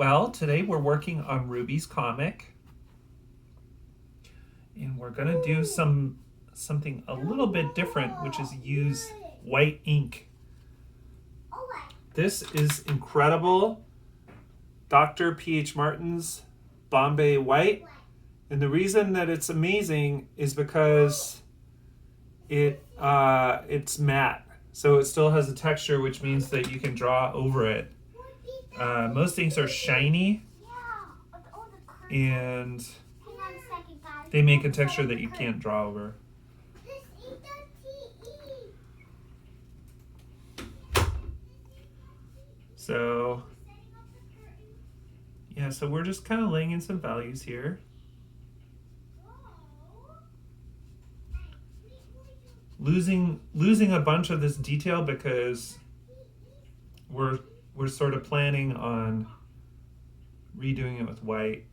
Well, today we're working on Ruby's comic, and we're gonna do something a little bit different, which is use white ink. This is incredible Dr. P.H. Martin's Bombay White, and the reason that it's amazing is because it's matte, so it still has a texture, which means that you can draw over it. Most inks are shiny, and they make a texture that you can't draw over. So, yeah, so we're just kind of laying in some values here. Losing a bunch of this detail because we're sort of planning on redoing it with white.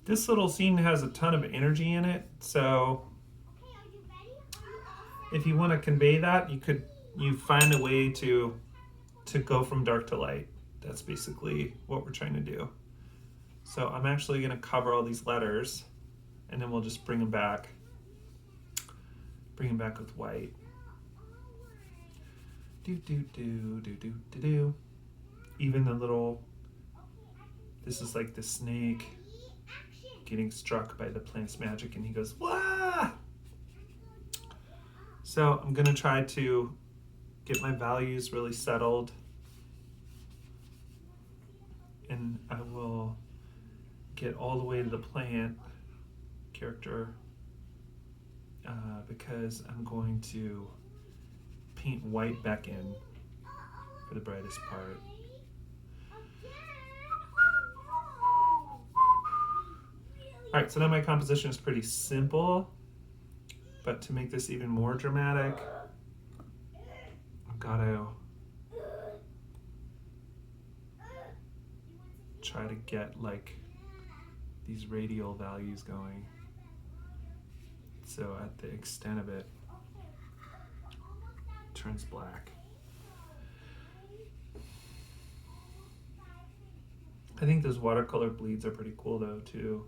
This little scene has a ton of energy in it, so if you want to convey that, you find a way to go from dark to light. That's basically what we're trying to do. So I'm actually going to cover all these letters, and then we'll just bring them back with white. Even the little, this is like the snake getting struck by the plant's magic, and he goes, "Wah!" So I'm gonna try to get my values really settled, and I will get all the way to the plant character because I'm going to paint white back in for the brightest part. All right, so now my composition is pretty simple, but to make this even more dramatic, I've got to try to get like these radial values going. So at the extent of it, it turns black. I think those watercolor bleeds are pretty cool though too.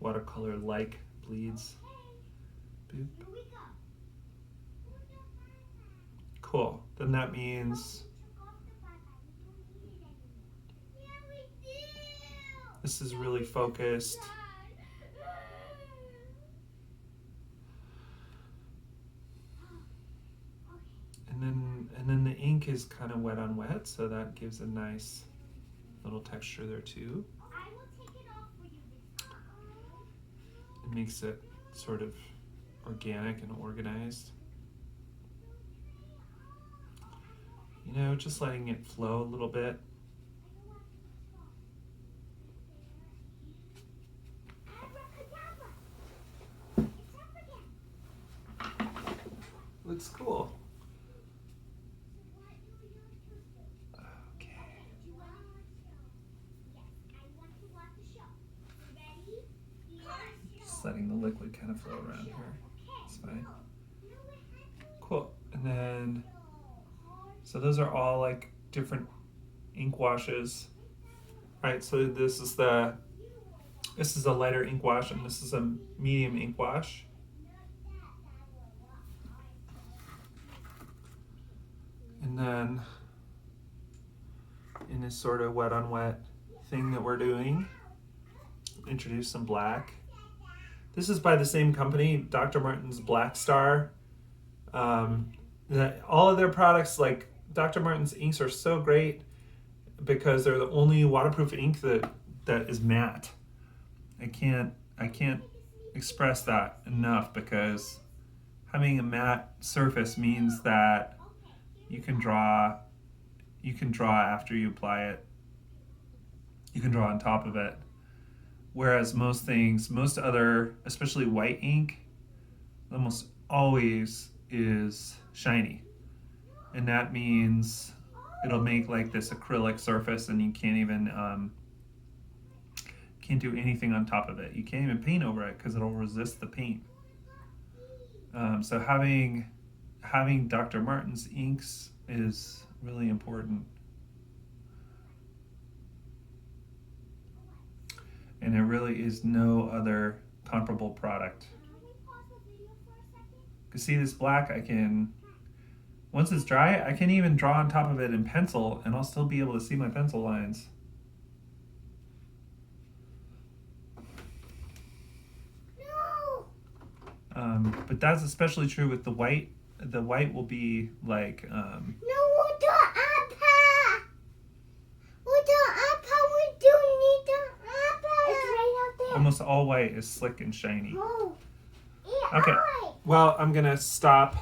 Watercolor-like bleeds. Boop. Cool. Then that means this is really focused. And then the ink is kind of wet on wet, so that gives a nice little texture there too. It makes it sort of organic and organized. You know, just letting it flow a little bit. Looks cool. Letting the liquid kind of flow around here. It's fine. Cool. And then, so those are all like different ink washes. All right, so this is a lighter ink wash, and this is a medium ink wash. And then in this sort of wet on wet thing that we're doing, introduce some black. This is by the same company, Dr. Martin's Black Star. All of their products, like Dr. Martin's inks, are so great because they're the only waterproof ink that is matte. I can't express that enough, because having a matte surface means that you can draw after you apply it. You can draw on top of it. Whereas most other, especially white ink, almost always is shiny. And that means it'll make like this acrylic surface, and you can't even can't do anything on top of it. You can't even paint over it because it'll resist the paint. So having Dr. Martin's inks is really important. And there really is no other comparable product. You see this black, once it's dry, I can even draw on top of it in pencil and I'll still be able to see my pencil lines. But that's especially true with the white. The white will be like... almost all white is slick and shiny. Okay, well, I'm gonna stop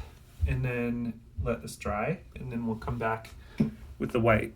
and then let this dry, and then we'll come back with the white.